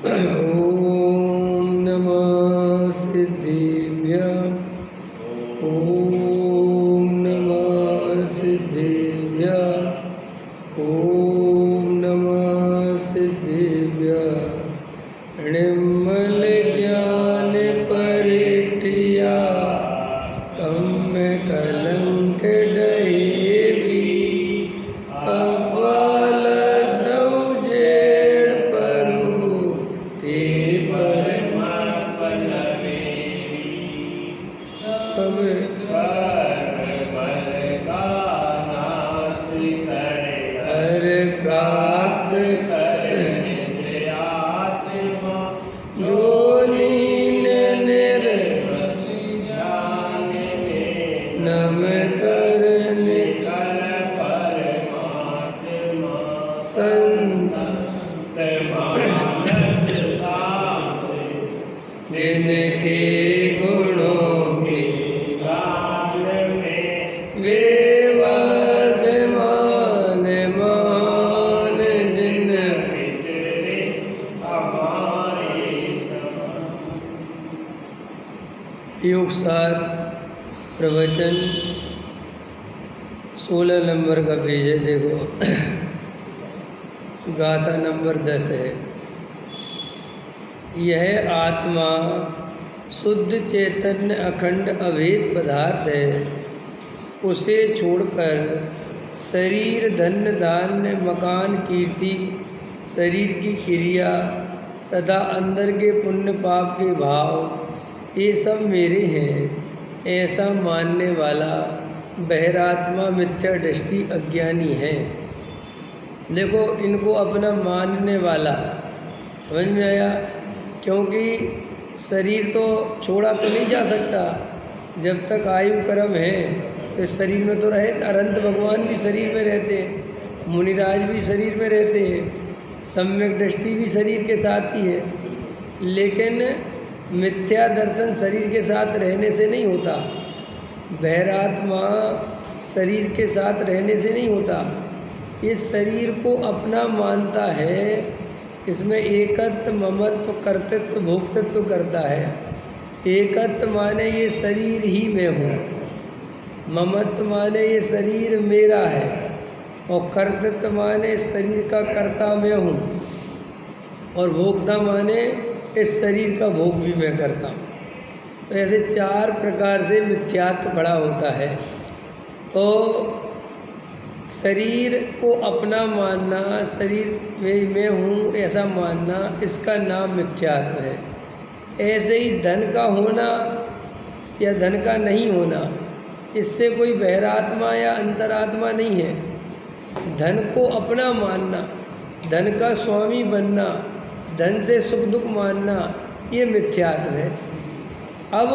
ॐ नमः सिद्धिभ्यः। ॐ नमः सिद्धिभ्यः। ॐ नमः सिद्धिभ्यः। निर्मल ज्ञान परिठिया कम कलंक डहेवी। अव्वल दौ जेड़ परु ते सब हर प्राप्त जो लीन नम करन संत जिनके गुणों के वे वर्धमान मान जिन योगसार प्रवचन 16 नंबर का पेज है। देखो गाथा नंबर 10 है। यह आत्मा शुद्ध चैतन्य अखंड अभेद पदार्थ है। उसे छोड़कर शरीर धन धान्य मकान कीर्ति शरीर की क्रिया तथा अंदर के पुण्य पाप के भाव ये सब मेरे हैं ऐसा मानने वाला बहिरात्मा मिथ्या दृष्टि अज्ञानी है। देखो इनको अपना मानने वाला समझ में आया, क्योंकि शरीर तो छोड़ा तो नहीं जा सकता। जब तक आयु कर्म है तो शरीर में तो रहे। अनंत भगवान भी शरीर में रहते हैं, मुनिराज भी शरीर में रहते हैं, सम्यक दृष्टि भी शरीर के साथ ही है। लेकिन मिथ्या दर्शन शरीर के साथ रहने से नहीं होता, बहिरात्मा शरीर के साथ रहने से नहीं होता। इस शरीर को अपना मानता है, इसमें एकत्व ममत्व कर्तृत्व भोक्तृत्व करता है। एकत्व माने ये शरीर ही मैं हूँ, ममत्व माने ये शरीर मेरा है, और कर्तृत्व माने शरीर का कर्ता मैं हूँ, और भोक्ता माने इस शरीर का भोग भी मैं करता हूँ। तो ऐसे 4 प्रकार से मिथ्यात्व खड़ा होता है। तो शरीर को अपना मानना, शरीर में मैं हूँ ऐसा मानना, इसका नाम मिथ्यात्व है। ऐसे ही धन का होना या धन का नहीं होना, इससे कोई बहिरात्मा या अंतरात्मा नहीं है। धन को अपना मानना, धन का स्वामी बनना, धन से सुख दुख मानना, ये मिथ्यात्व है। अब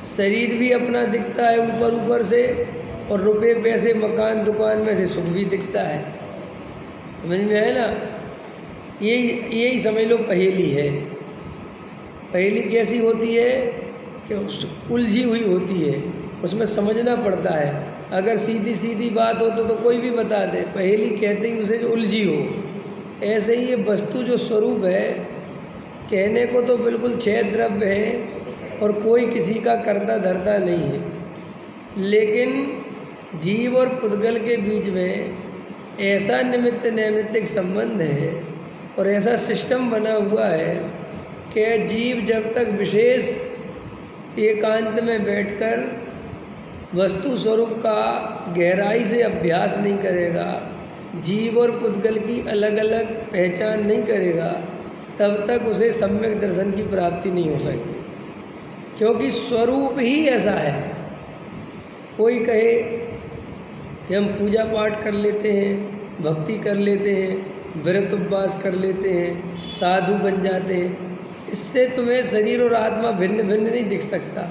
शरीर भी अपना दिखता है ऊपर ऊपर से, और रुपए पैसे मकान दुकान में से सुख भी दिखता है। समझ में आया ना? यही समझ लो पहेली है। पहेली कैसी होती है कि उलझी हुई होती है, उसमें समझना पड़ता है। अगर सीधी सीधी बात हो तो कोई भी बता दे, पहेली कहते ही उसे जो उलझी हो। ऐसे ही ये वस्तु जो स्वरूप है, कहने को तो बिल्कुल 6 द्रव्य हैं और कोई किसी का कर्ता धर्ता नहीं है, लेकिन जीव और पुद्गल के बीच में ऐसा निमित्त नैमित्तिक संबंध है और ऐसा सिस्टम बना हुआ है कि जीव जब तक विशेष एकांत में बैठकर वस्तु स्वरूप का गहराई से अभ्यास नहीं करेगा, जीव और पुद्गल की अलग अलग पहचान नहीं करेगा, तब तक उसे सम्यक दर्शन की प्राप्ति नहीं हो सकती। क्योंकि स्वरूप ही ऐसा है। कोई कहे कि हम पूजा पाठ कर लेते हैं, भक्ति कर लेते हैं, व्रत उपवास कर लेते हैं, साधु बन जाते हैं, इससे तुम्हें शरीर और आत्मा भिन्न भिन्न नहीं दिख सकता।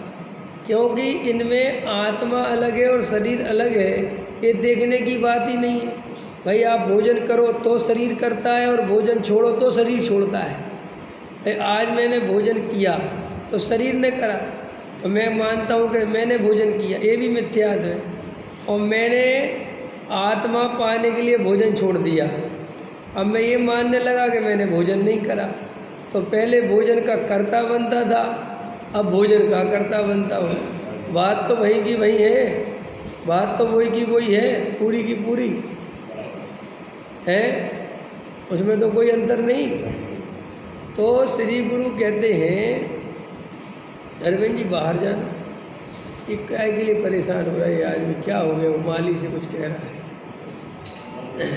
क्योंकि इनमें आत्मा अलग है और शरीर अलग है, ये देखने की बात ही नहीं है। भाई आप भोजन करो तो शरीर करता है, और भोजन छोड़ो तो शरीर छोड़ता है। भाई आज मैंने भोजन किया तो शरीर ने करा, तो मैं मानता हूँ कि मैंने भोजन किया, ये भी मिथ्यात्व है। और मैंने आत्मा पाने के लिए भोजन छोड़ दिया, अब मैं ये मानने लगा कि मैंने भोजन नहीं करा, तो पहले भोजन का कर्ता बनता था, अब भोजन का कर्ता बनता हूँ। बात तो वही की वही है, बात तो वही की वही है, पूरी की पूरी है, उसमें तो कोई अंतर नहीं। तो श्री गुरु कहते हैं अरविंद जी बाहर जाना, ये काय के लिए परेशान हो रहा है आदमी, क्या हो गया, वो माली से कुछ कह रहा है,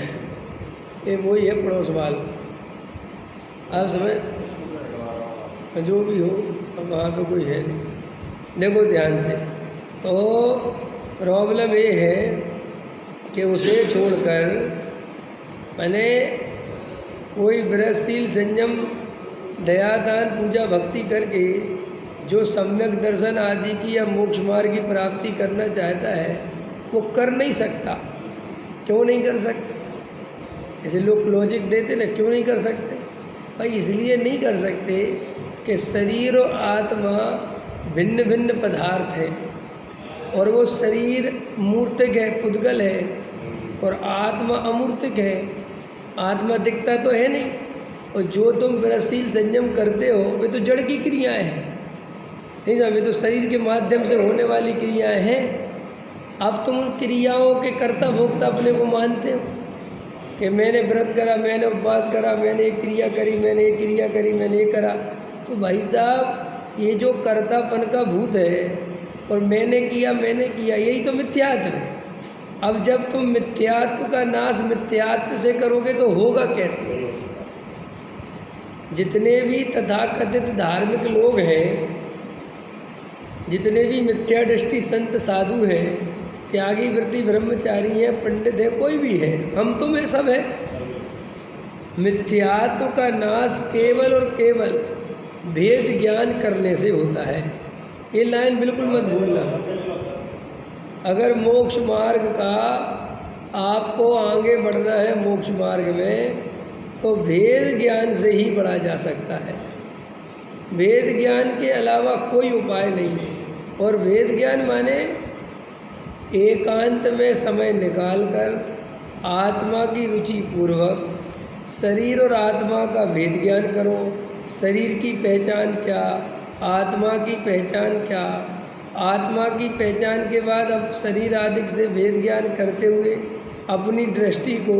ये वही है पड़ोस वाला। अब समय जो भी हो, अब वहाँ पे कोई है नहीं। देखो ध्यान से, तो प्रॉब्लम ये है कि उसे छोड़कर मैंने कोई व्रतशील संयम दया दान पूजा भक्ति करके जो सम्यक दर्शन आदि की या मोक्ष मार्ग की प्राप्ति करना चाहता है वो कर नहीं सकता। क्यों नहीं कर सकता? ऐसे लोग लॉजिक देते ना, क्यों नहीं कर सकते भाई? इसलिए नहीं कर सकते कि शरीर और आत्मा भिन्न भिन्न पदार्थ हैं, और वो शरीर मूर्तिक है, पुद्गल है, और आत्मा अमूर्तिक है। आत्मा दिखता तो है नहीं, और जो तुम व्रतशील संयम करते हो वे तो जड़ की क्रियाएं हैं, नहीं समझ? वे तो शरीर के माध्यम से होने वाली क्रियाएं हैं। अब तुम उन क्रियाओं के कर्ता भोक्ता अपने को मानते हो कि मैंने व्रत करा, मैंने उपवास करा, मैंने एक क्रिया करी, मैंने एक क्रिया करी, मैंने ये करा। तो भाई साहब, ये जो कर्तापन का भूत है और मैंने किया, यही तो मिथ्यात्व है। अब जब तुम मिथ्यात्व का नाश मिथ्यात्व से करोगे तो होगा कैसे? जितने भी तथाकथित धार्मिक लोग हैं, जितने भी मिथ्या दृष्टि संत साधु हैं, त्यागी वृत्ति ब्रह्मचारी हैं, पंडित हैं, कोई भी है, हम तुम में सब है, मिथ्यात्व का नाश केवल और केवल भेद ज्ञान करने से होता है। ये लाइन बिल्कुल मत भूलना। अगर मोक्ष मार्ग का आपको आगे बढ़ना है मोक्ष मार्ग में, तो भेद ज्ञान से ही बढ़ा जा सकता है। भेद ज्ञान के अलावा कोई उपाय नहीं है। और भेद ज्ञान माने एकांत में समय निकालकर आत्मा की रुचि पूर्वक शरीर और आत्मा का भेद ज्ञान करो। शरीर की पहचान क्या, आत्मा की पहचान क्या, आत्मा की पहचान के बाद अब शरीर आदि से भेद ज्ञान करते हुए अपनी दृष्टि को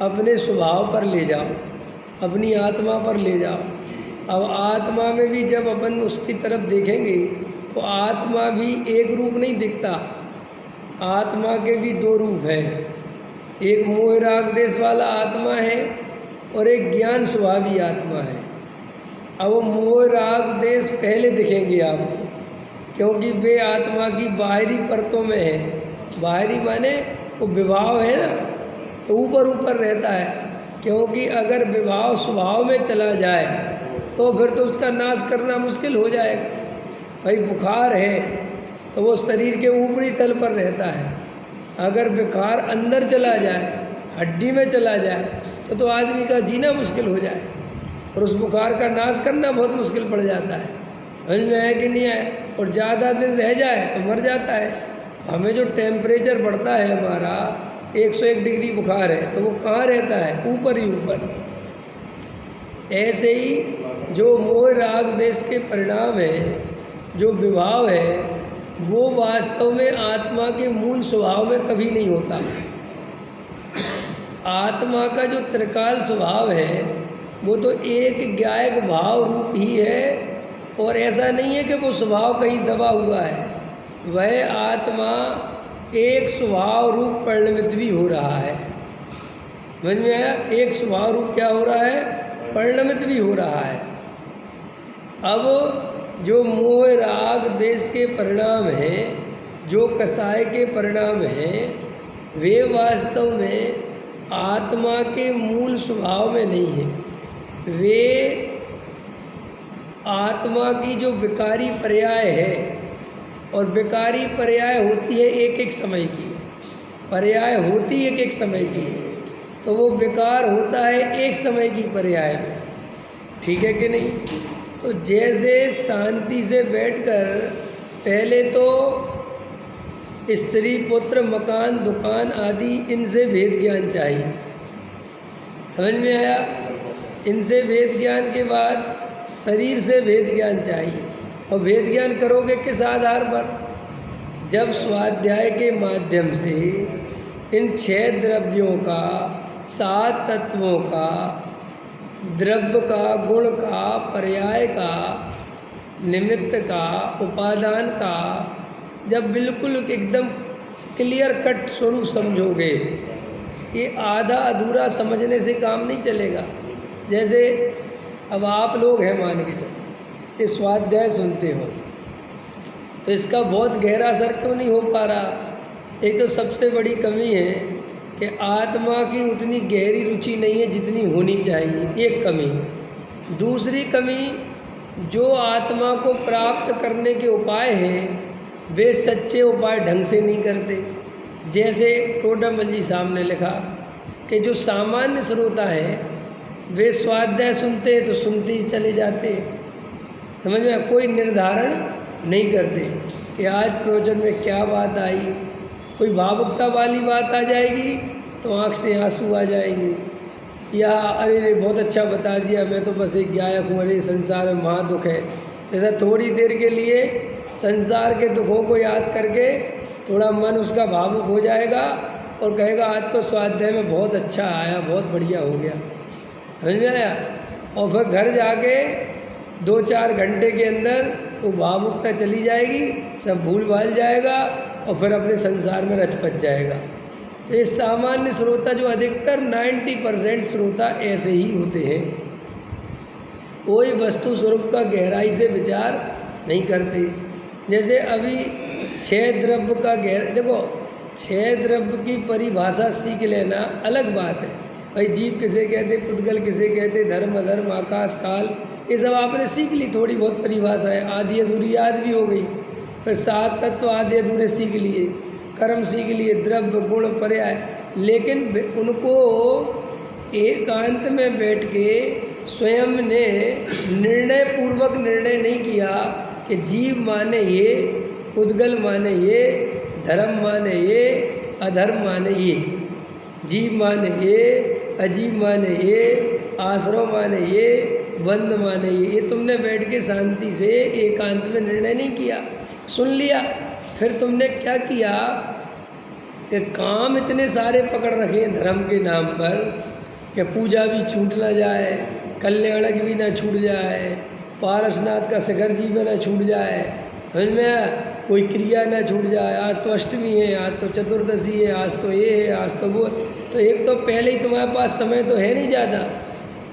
अपने स्वभाव पर ले जाओ, अपनी आत्मा पर ले जाओ। अब आत्मा में भी जब अपन उसकी तरफ देखेंगे तो आत्मा भी एक रूप नहीं दिखता, आत्मा के भी दो रूप हैं। एक मोह राग देश वाला आत्मा है और एक ज्ञान स्वभावी आत्मा है। अब वो मोह राग देश पहले दिखेंगे आपको, क्योंकि वे आत्मा की बाहरी परतों में है। बाहरी माने वो विभाव है ना, तो ऊपर ऊपर रहता है। क्योंकि अगर विभाव स्वभाव में चला जाए तो फिर तो उसका नाश करना मुश्किल हो जाएगा। भाई बुखार है तो वो शरीर के ऊपरी तल पर रहता है, अगर बुखार अंदर चला जाए, हड्डी में चला जाए, तो आदमी का जीना मुश्किल हो जाए और उस बुखार का नाश करना बहुत मुश्किल पड़ जाता है। समझ में आया कि नहीं आया? और ज़्यादा दिन रह जाए तो मर जाता है। हमें जो टेम्परेचर बढ़ता है हमारा 101 डिग्री बुखार है, तो वो कहाँ रहता है? ऊपर ही ऊपर। ऐसे ही जो मोह राग देश के परिणाम है, जो विभाव है, वो वास्तव में आत्मा के मूल स्वभाव में कभी नहीं होता। आत्मा का जो त्रिकाल स्वभाव है वो तो एक ज्ञायक भाव रूप ही है, और ऐसा नहीं है कि वो स्वभाव कहीं दबा हुआ है। वह आत्मा एक स्वभाव रूप परिणमित भी हो रहा है। समझ में आया? एक स्वभाव रूप क्या हो रहा है? परिणमित भी हो रहा है। अब जो मोह राग देश के परिणाम हैं, जो कसाय के परिणाम हैं, वे वास्तव में आत्मा के मूल स्वभाव में नहीं है। वे आत्मा की जो विकारी पर्याय है, और विकारी पर्याय होती है एक एक समय की, पर्याय होती एक एक समय की है, तो वो विकार होता है एक समय की पर्याय में। ठीक है कि नहीं? तो जैसे शांति से बैठकर पहले तो स्त्री पुत्र मकान दुकान आदि इनसे भेद ज्ञान चाहिए, समझ में आया? इनसे वेद ज्ञान के बाद शरीर से वेद ज्ञान चाहिए। और वेद ज्ञान करोगे किस आधार पर? जब स्वाध्याय के माध्यम से इन 6 द्रव्यों का, 7 तत्वों का, द्रव्य का, गुण का, पर्याय का, निमित्त का, उपादान का, जब बिल्कुल एकदम क्लियर कट स्वरूप समझोगे, ये आधा अधूरा समझने से काम नहीं चलेगा। जैसे अब आप लोग हैं, मान के चलो, ये स्वाध्याय सुनते हो, तो इसका बहुत गहरा असर क्यों नहीं हो पा रहा? एक तो सबसे बड़ी कमी है कि आत्मा की उतनी गहरी रुचि नहीं है जितनी होनी चाहिए, एक कमी है। दूसरी कमी, जो आत्मा को प्राप्त करने के उपाय हैं वे सच्चे उपाय ढंग से नहीं करते। जैसे टोडामल जी साहब ने लिखा कि जो सामान्य श्रोता हैं वे स्वाध्याय सुनते हैं तो सुनते ही चले जाते हैं, समझ में, कोई निर्धारण नहीं करते कि आज प्रवचन में क्या बात आई। कोई भावुकता वाली बात आ जाएगी तो आँख से आंसू आ जाएंगे, या अरे रे बहुत अच्छा बता दिया, मैं तो बस एक गायक हूँ, अरे संसार में महा दुख है। ऐसा थोड़ी देर के लिए संसार के दुखों को याद करके थोड़ा मन उसका भावुक हो जाएगा और कहेगा आज तो स्वाध्याय में बहुत अच्छा आया, बहुत बढ़िया हो गया, समझ में आया? और फिर घर जाके 2-4 घंटे के अंदर वो भावुकता चली जाएगी, सब भूल भाल जाएगा और फिर अपने संसार में रच पच जाएगा। तो ये सामान्य श्रोता, जो अधिकतर 90% श्रोता ऐसे ही होते हैं, कोई वस्तु स्वरूप का गहराई से विचार नहीं करते। जैसे अभी 6 द्रव्य का देखो, 6 द्रव्य की परिभाषा सीख लेना अलग बात है। भाई जीव किसे कहते, पुद्गल किसे कहते, धर्म अधर्म, आकाश काल, ये सब आपने सीख ली, थोड़ी बहुत परिभाषाएं, आधी अधूरी याद भी हो गई। फिर 7 तत्व आधे अधूरे सीख लिए, कर्म सीख लिए, द्रव्य गुण पर्याय, लेकिन उनको एकांत में बैठ के स्वयं ने निर्णय पूर्वक निर्णय नहीं किया कि जीव माने ये, पुद्गल माने ये, धर्म माने ये, अधर्म माने ये, जीव माने ये, अजीब माने ये, आश्रम माने ये, बंद माने ये तुमने बैठ के शांति से एकांत में निर्णय नहीं किया, सुन लिया। फिर तुमने क्या किया कि काम इतने सारे पकड़ रखे धर्म के नाम पर कि पूजा भी छूट ना जाए, कल्याणक भी ना छूट जाए, पारसनाथ का शिखर जी में ना छूट जाए, समझ में, कोई क्रिया ना छूट जाए। आज तो अष्टमी है, आज तो चतुर्दशी है, आज तो ये है, आज तो वो। तो एक तो पहले ही तुम्हारे पास समय तो है नहीं ज़्यादा,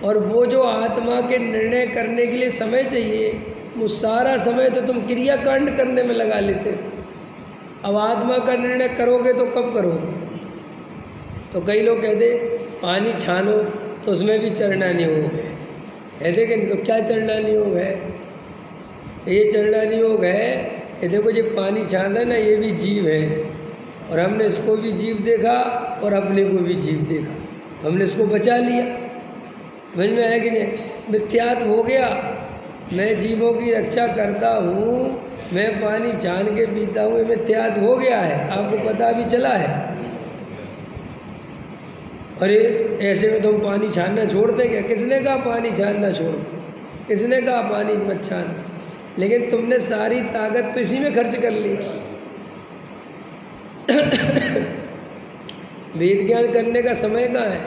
और वो जो आत्मा के निर्णय करने के लिए समय चाहिए, वो सारा समय तो तुम क्रियाकांड करने में लगा लेते हो। अब आत्मा का निर्णय करोगे तो कब करोगे? तो कई लोग कहते पानी छानो तो उसमें भी चढ़ना नहीं होगा, ऐसे कि नहीं, तो क्या चढ़ना नहीं होगा? ये चढ़ना नहीं होगा ये देखो, ये पानी छान रहा है ना, ये भी जीव है, और हमने इसको भी जीव देखा और अपने को भी जीव देखा, तो हमने इसको बचा लिया। समझ में आया कि नहीं? मिथ्यात्व हो गया, मैं जीवों की रक्षा करता हूँ, मैं पानी छान के पीता हूँ, ये मिथ्यात्व हो गया है, आपको पता भी चला है। अरे ऐसे में तुम पानी छानना छोड़ दें क्या? किसने कहा पानी छानना छोड़? किसने कहा पानी मत छान? लेकिन तुमने सारी ताकत तो इसी में खर्च कर ली। वेद ज्ञान करने का समय कहाँ है?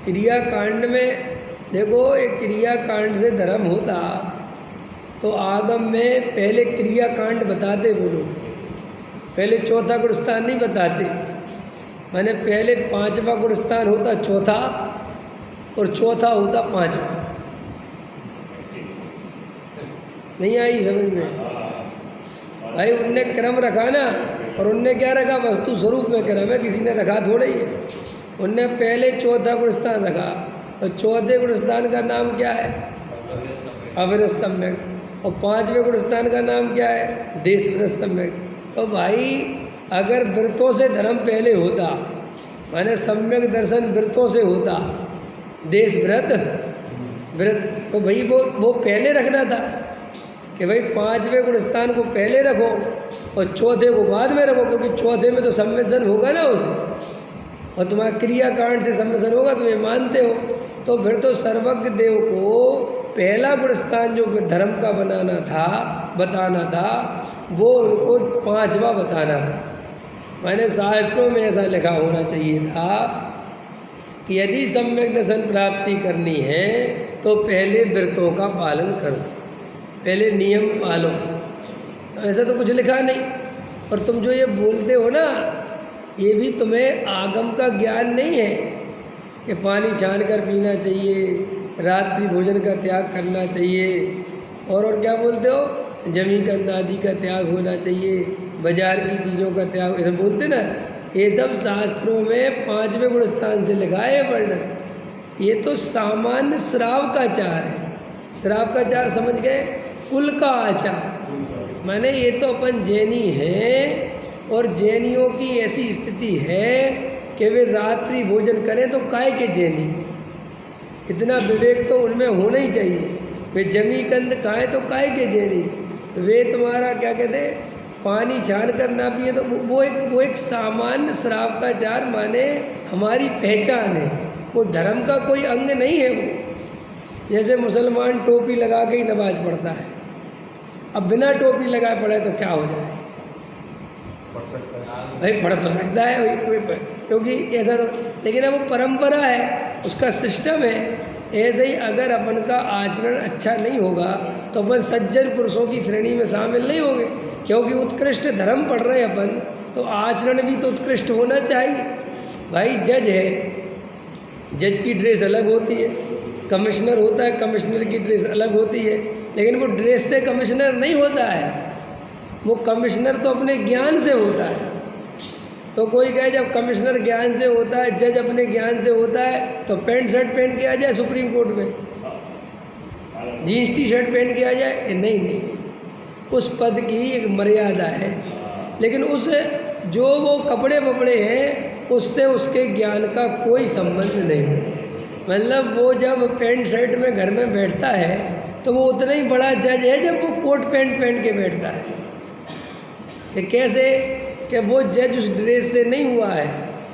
क्रिया कांड में देखो, एक क्रिया कांड से धर्म होता तो आगम में पहले क्रिया कांड बताते वो लोग, पहले चौथा गुणस्थान नहीं बताते। मैंने पहले 5वां गुणस्थान होता चौथा, और चौथा होता 5वां। नहीं आई समझ में? भाई उनने क्रम रखा ना, और उनने क्या रखा? वस्तु स्वरूप में क्रम है, किसी ने रखा थोड़ा ही है। उनने पहले चौथा गुणस्थान रखा, और चौथे गुणस्थान का नाम क्या है? अविरत सम्यक। और 5वें गुणस्थान का नाम क्या है? देश व्रत सम्यक। तो भाई अगर व्रतों से धर्म पहले होता, माने सम्यक दर्शन व्रतों से होता, देश व्रत, तो भाई वो पहले रखना था कि भाई 5वें गुणस्थान को पहले रखो और चौथे को बाद में रखो, क्योंकि चौथे में तो सम्मेलन होगा ना उसे। और तुम्हारा क्रियाकांड से सम्मिश्रण होगा, तुम ये मानते हो, तो फिर तो सर्वज्ञ देव को पहला गुण स्थान जो धर्म का बताना था वो उनको 5वां बताना था। मैंने शास्त्रों में ऐसा लिखा होना चाहिए था कि यदि सम्यक दर्शन प्राप्ति करनी है तो पहले व्रतों का पालन करो, पहले नियम पालो। ऐसा तो कुछ लिखा नहीं। और तुम जो ये बोलते हो ना, ये भी तुम्हें आगम का ज्ञान नहीं है कि पानी छान कर पीना चाहिए, रात्रि भोजन का त्याग करना चाहिए, और क्या बोलते हो, जमी कंद आदि का त्याग होना चाहिए, बाजार की चीज़ों का त्याग, ऐसा बोलते ना। ये सब शास्त्रों में 5वें गुण स्थान से लिखा है वर्णन। ये तो सामान्य श्राव का आचार है। श्राव का आचार समझ गए, कुल का आचार। माने ये तो अपन जैनी हैं और जैनियों की ऐसी स्थिति है कि वे रात्रि भोजन करें तो काय के जैनी, इतना विवेक तो उनमें होना ही चाहिए। वे जमी कंद खाएँ तो काय के जैनी, वे तुम्हारा क्या कहते हैं पानी छान कर ना पिए तो वो एक सामान्य श्राव का आचार माने हमारी पहचान है, वो धर्म का कोई अंग नहीं है। वो जैसे मुसलमान टोपी लगा के ही नमाज पढ़ता है, अब बिना टोपी लगाए पढ़े तो क्या हो जाए, पढ़ सकता है भाई पढ़ तो सकता है भाई, क्योंकि ऐसा तो, लेकिन अब वो परंपरा है, उसका सिस्टम है। ऐसे ही अगर अपन का आचरण अच्छा नहीं होगा तो अपन सज्जन पुरुषों की श्रेणी में शामिल नहीं होंगे, क्योंकि उत्कृष्ट धर्म पढ़ रहे हैं अपन, तो आचरण भी तो उत्कृष्ट होना चाहिए। भाई जज है, जज की ड्रेस अलग होती है, कमिश्नर होता है, कमिश्नर की ड्रेस अलग होती है, लेकिन वो ड्रेस से कमिश्नर नहीं होता है, वो कमिश्नर तो अपने ज्ञान से होता है। तो कोई कहे जब कमिश्नर ज्ञान से होता है, जज अपने ज्ञान से होता है, तो पैंट शर्ट पहन के आ जाए सुप्रीम कोर्ट में, जीन्स टी शर्ट पहन के आ जाए, नहीं, उस पद की एक मर्यादा है। लेकिन उस जो वो कपड़े वपड़े हैं उससे उसके ज्ञान का कोई संबंध नहीं है। मतलब वो जब पैंट शर्ट में घर में बैठता है तो वो उतना ही बड़ा जज है जब वो कोट पैंट पहन के बैठता है। कि कैसे कि वो जज उस ड्रेस से नहीं हुआ है,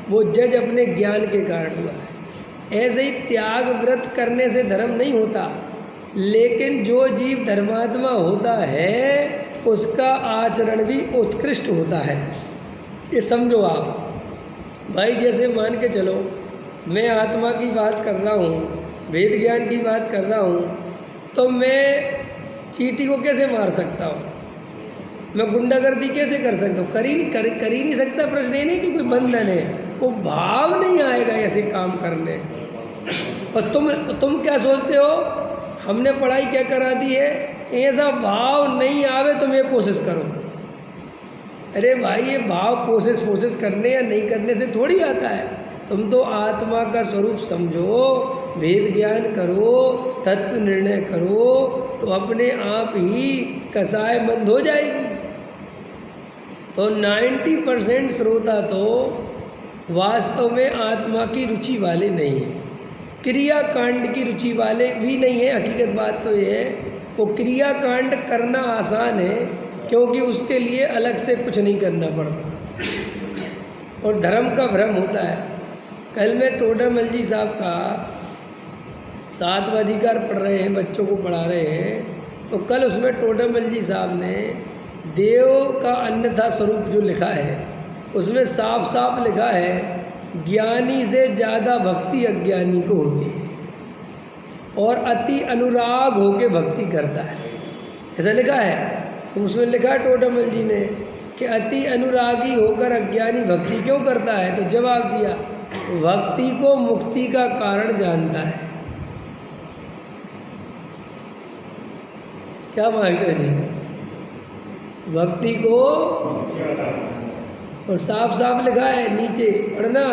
वो जज अपने ज्ञान के कारण हुआ है। ऐसे ही त्याग व्रत करने से धर्म नहीं होता, लेकिन जो जीव धर्मात्मा होता है उसका आचरण भी उत्कृष्ट होता है। ये समझो आप भाई, जैसे मान के चलो मैं आत्मा की बात कर रहा हूँ, वेद ज्ञान की बात कर रहा हूँ, तो मैं चींटी को कैसे मार सकता हूँ, मैं गुंडागर्दी कैसे कर सकता हूँ, कर ही नहीं सकता। प्रश्न ये नहीं कि कोई बंधन है, वो भाव नहीं आएगा ऐसे काम करने। और तुम क्या सोचते हो, हमने पढ़ाई क्या करा दी है, ऐसा भाव नहीं आवे तुम ये कोशिश करो। अरे भाई ये भाव कोशिश करने या नहीं करने से थोड़ी आता है। तुम तो आत्मा का स्वरूप समझो, वेद ज्ञान करो, तत्व निर्णय करो, तो अपने आप ही कसाय बंद हो जाएगी। तो 90% श्रोता तो वास्तव में आत्मा की रुचि वाले नहीं हैं, क्रियाकांड की रुचि वाले भी नहीं है। हकीकत बात तो ये है, वो क्रियाकांड करना आसान है क्योंकि उसके लिए अलग से कुछ नहीं करना पड़ता, और धर्म का भ्रम होता है। कल मैं टोडामल जी साहब का 7वां अधिकार पढ़ रहे हैं, बच्चों को पढ़ा रहे हैं, तो कल उसमें टोडामल जी साहब ने देव का अन्यथा स्वरूप जो लिखा है उसमें साफ साफ लिखा है, ज्ञानी से ज़्यादा भक्ति अज्ञानी को होती है और अति अनुराग होके भक्ति करता है, ऐसा लिखा है। तो उसमें लिखा टोडामल जी ने कि अति अनुरागी होकर अज्ञानी भक्ति क्यों करता है, तो जवाब दिया, भक्ति को मुक्ति का कारण जानता है। क्या मास्टर जी, भक्ति को, और साफ साफ लिखा है नीचे पढ़ना,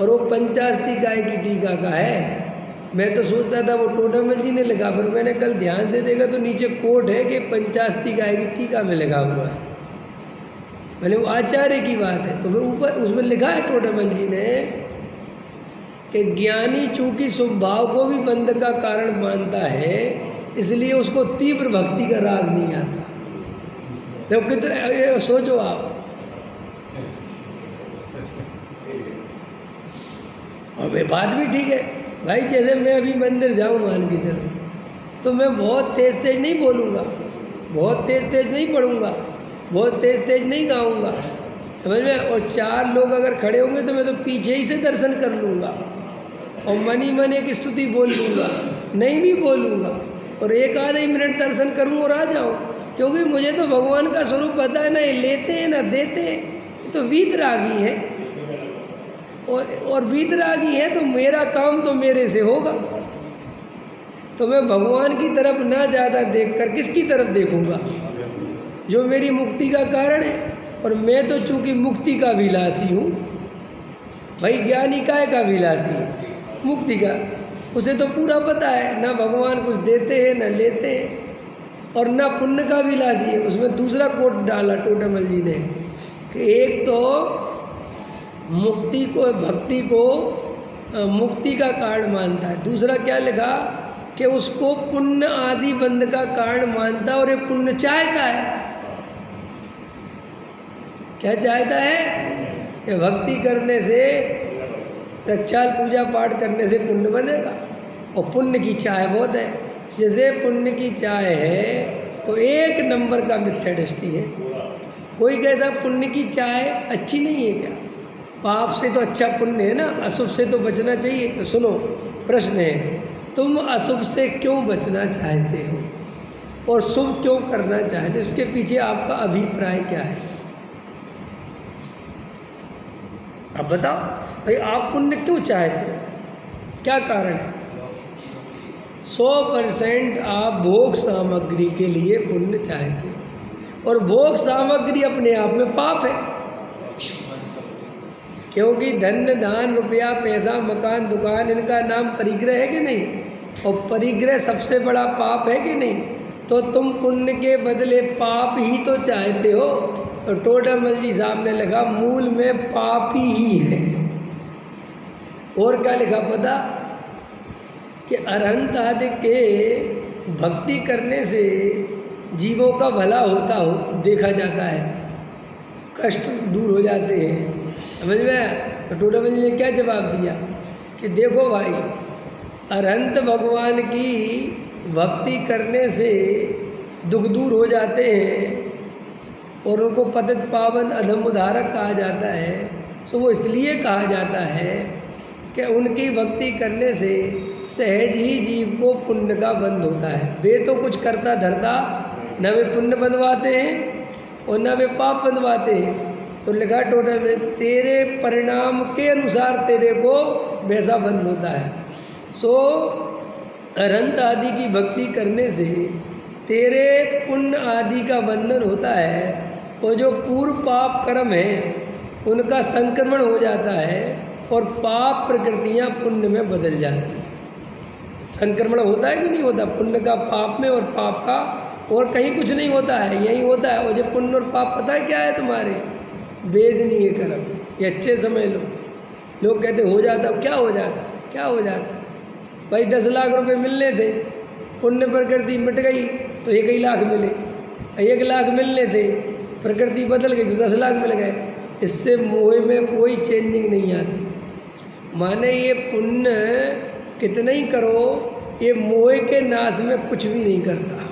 और वो पंचास्ती गाय की टीका का है। मैं तो सोचता था वो टोडामल जी ने लिखा, फिर मैंने कल ध्यान से देखा तो नीचे कोट है कि पंचास्ती गाय की टीका में लिखा हुआ है, मैंने वो आचार्य की बात है। तो मैं ऊपर उसमें लिखा है टोडामल जी ने कि ज्ञानी चूंकि स्वभाव को भी बंध का कारण मानता है, इसलिए उसको तीव्र भक्ति का राग नहीं आता। तो कितने सोचो आप, और वे बात भी ठीक है भाई। जैसे मैं अभी मंदिर जाऊँ मान के चलो, तो मैं बहुत तेज़ तेज़ नहीं बोलूँगा, बहुत तेज़ तेज़ नहीं पढ़ूँगा, बहुत तेज़ तेज़ नहीं गाऊँगा, समझ में। और 4 लोग अगर खड़े होंगे तो मैं तो पीछे ही से दर्शन कर लूँगा और मन ही मन एक स्तुति बोल लूँगा, नहीं भी बोलूँगा, और 1 आधा ही मिनट दर्शन करूँ और आ जाऊँ। क्योंकि मुझे तो भगवान का स्वरूप पता है ना, ये लेते हैं ना देते हैं, ये तो वीतरागी है। और वीतरागी है तो मेरा काम तो मेरे से होगा। तो मैं भगवान की तरफ ना ज़्यादा देखकर किसकी तरफ देखूँगा, जो मेरी मुक्ति का कारण है। और मैं तो चूँकि मुक्ति का विलासी हूँ भाई, ज्ञानी काय का विलासी है, मुक्ति का। उसे तो पूरा पता है ना भगवान कुछ देते हैं ना लेते हैं, और ना पुण्य का विलासी है। उसमें दूसरा कोट डाला टोटमल जी ने कि एक तो मुक्ति को, भक्ति को मुक्ति का कारण मानता है, दूसरा क्या लिखा कि उसको पुण्य आदि बंध का कारण मानता है, और ये पुण्य चाहता है। क्या चाहता है कि भक्ति करने से, प्रक्षाल पूजा पाठ करने से पुण्य बनेगा, और पुण्य की चाह बहुत है। जैसे पुण्य की चाह है वो 1 नंबर का मिथ्या दृष्टि है। कोई कैसा पुण्य की चाह अच्छी नहीं है क्या? पाप से तो अच्छा पुण्य है ना, अशुभ से तो बचना चाहिए। तो सुनो, प्रश्न है, तुम अशुभ से क्यों बचना चाहते हो और शुभ क्यों करना चाहते हो? इसके पीछे आपका अभिप्राय क्या है? आप बताओ भाई, आप पुण्य क्यों चाहते हो, क्या कारण है? 100% आप भोग सामग्री के लिए पुण्य चाहते हो, और भोग सामग्री अपने आप में पाप है। क्योंकि धन दान रुपया पैसा मकान दुकान इनका नाम परिग्रह है कि नहीं? और परिग्रह सबसे बड़ा पाप है कि नहीं? तो तुम पुण्य के बदले पाप ही तो चाहते हो। तो टोटमल जी सामने लगा, मूल में पाप ही है। और क्या लिखा पता कि अरहंत आदि के भक्ति करने से जीवों का भला होता हो देखा जाता है, कष्ट दूर हो जाते हैं, समझ में। तो टोटमल जी ने क्या जवाब दिया कि देखो भाई, अरहंत भगवान की भक्ति करने से दुख दूर हो जाते हैं, और उनको पतित पावन अधम उद्धारक कहा जाता है। सो वो इसलिए कहा जाता है कि उनकी भक्ति करने से सहज ही जीव को पुण्य का बंध होता है। वे तो कुछ करता धरता, न वे पुण्य बंधवाते हैं और न वे पाप बंधवाते हैं। तो लिखा टोटल में, तेरे परिणाम के अनुसार तेरे को वैसा बंध होता है। सो अरहंत आदि की भक्ति करने से तेरे पुण्य आदि का बंधन होता है, और जो पूर्व पाप कर्म है उनका संक्रमण हो जाता है, और पाप प्रकृतियाँ पुण्य में बदल जाती हैं। संक्रमण होता है कि नहीं होता? पुण्य का पाप में और पाप का और कहीं कुछ नहीं होता है, यही होता है। और जब पुण्य और पाप पता है क्या है तुम्हारे? वेदनीय कर्म। ये अच्छे समझ लो। लोग कहते हो जाता, क्या हो जाता है, क्या हो जाता है भाई? 10 लाख रुपए मिलने थे, पुण्य प्रकृति मिट गई तो 1 लाख मिले, 1 लाख मिलने थे, प्रकृति बदल गई तो 10 लाख मिल गए। इससे मोह में कोई चेंजिंग नहीं आती। माने ये पुण्य कितना ही करो, ये मोह के नाश में कुछ भी नहीं करता।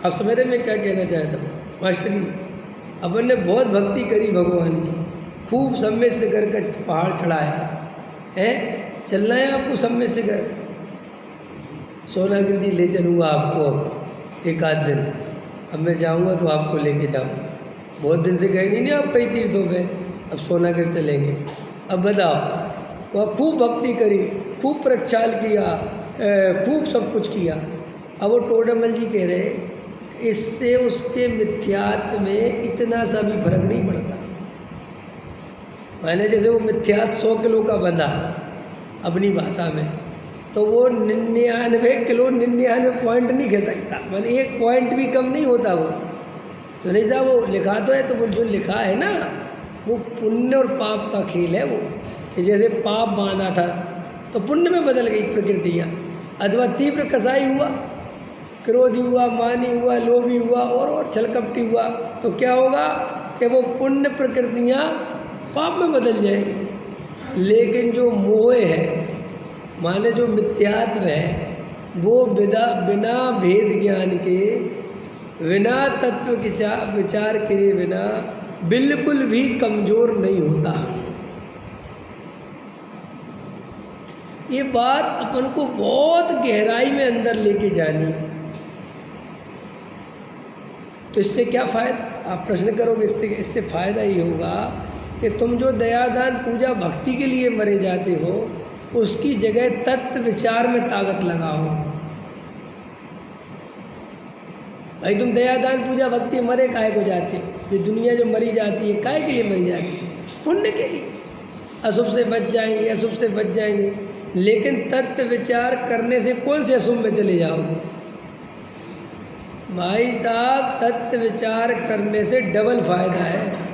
आप समझ रहे मैं क्या कहना चाहता हूँ? मास्टर जी, अपन ने बहुत भक्ति करी भगवान की, खूब सम्य से करके पहाड़ चढ़ाया है। चलना है आपको सम्य से कर? सोनागिरी जी ले चलूँगा आपको 1 आध दिन। अब मैं जाऊँगा तो आपको लेके जाऊँगा। बहुत दिन से गए नहीं आप कई तीर्थों पे, अब सोनागिरी चलेंगे। अब बताओ, वह खूब भक्ति करी, खूब प्रक्षाल किया, खूब सब कुछ किया। अब वो टोटमल जी कह रहे इससे उसके मिथ्यात्व में इतना सा भी फर्क नहीं पड़ता। मैंने जैसे वो मिथ्यात्व 100 किलो का बंधा अपनी भाषा में, तो वो 99 किलो 99 पॉइंट नहीं खा सकता। मैंने 1 पॉइंट भी कम नहीं होता वो। तो नहीं साहब, वो लिखा तो है, तो वो जो लिखा है ना, वो पुण्य और पाप का खेल है। वो कि जैसे पाप बांधा था तो पुण्य में बदल गई प्रकृतियाँ, अथवा तीव्र कसाई हुआ, क्रोधी हुआ, मानी हुआ, लोभी हुआ और छलकपटी हुआ, तो क्या होगा कि वो पुण्य प्रकृतियाँ पाप में बदल जाएंगे। लेकिन जो मोह है, माने जो मिथ्यात्व है, वो बिना भेद ज्ञान के, बिना तत्व विचार किए बिना बिल्कुल भी कमज़ोर नहीं होता। ये बात अपन को बहुत गहराई में अंदर लेके जानी है। तो इससे क्या फ़ायदा? आप प्रश्न करोगे, इससे फ़ायदा ये होगा कि तुम जो दयादान पूजा भक्ति के लिए मरे जाते हो, उसकी जगह तत्व विचार में ताकत लगाओ। भाई तुम दयादान पूजा भक्ति मरे काहे को जाते हो? ये दुनिया जो मरी जाती है काहे के लिए मरी जाती है? पुण्य के लिए। अशुभ से बच जाएंगे, अशुभ से बच जाएंगे। लेकिन तत्व विचार करने से कौन से अशुभ में चले जाओगे? भाई साहब, तत्व विचार करने से डबल फायदा है।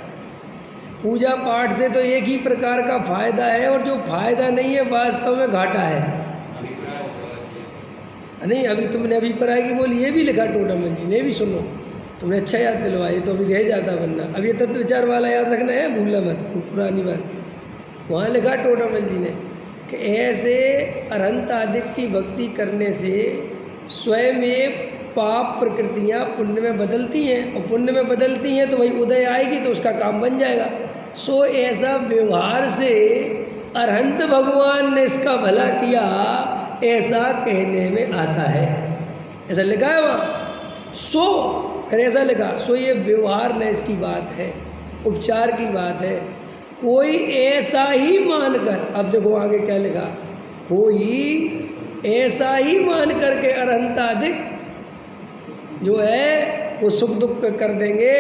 पूजा पाठ से तो एक ही प्रकार का फायदा है, और जो फायदा नहीं है वास्तव में घाटा है। नहीं, अभी तुमने अभिप्राय की बोली, ये भी लिखा टोडामल जी ने, भी सुनो, तुमने अच्छा याद दिलवाया। ये तो अभी रह जाता वरना। अब ये तत्व विचार वाला याद रखना है, भूलना मत, पुरानी बात। वहाँ लिखा टोडामल जी ने कि ऐसे अरहंत आदि की भक्ति करने से स्वयं में पाप प्रकृतियाँ पुण्य में बदलती हैं, और पुण्य में बदलती हैं तो वही उदय आएगी तो उसका काम बन जाएगा। सो ऐसा व्यवहार से अरहंत भगवान ने इसका भला किया, ऐसा कहने में आता है। ऐसा लिखा है वहाँ। सो फिर ऐसा लिखा, सो ये व्यवहार न इसकी बात है, उपचार की बात है। कोई ऐसा ही मानकर, अब देखो आगे क्या लिखा, कोई ऐसा ही मान कर के अरहंतादिक जो है वो सुख दुख कर देंगे,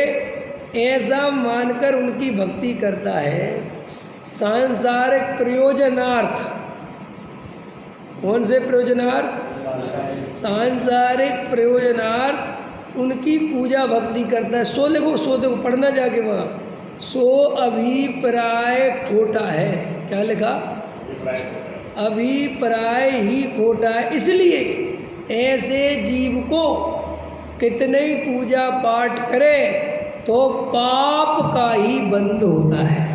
ऐसा मानकर उनकी भक्ति करता है। सांसारिक प्रयोजनार्थ, कौन से प्रयोजनार्थ? सांसारिक प्रयोजनार्थ उनकी पूजा भक्ति करता है। सो लिखो, सो देखो, पढ़ना जाके वहाँ। सो अभिप्राय खोटा है। क्या लिखा? अभिप्राय ही खोटा है। इसलिए ऐसे जीव को कितने ही पूजा पाठ करे तो पाप का ही बंध होता है,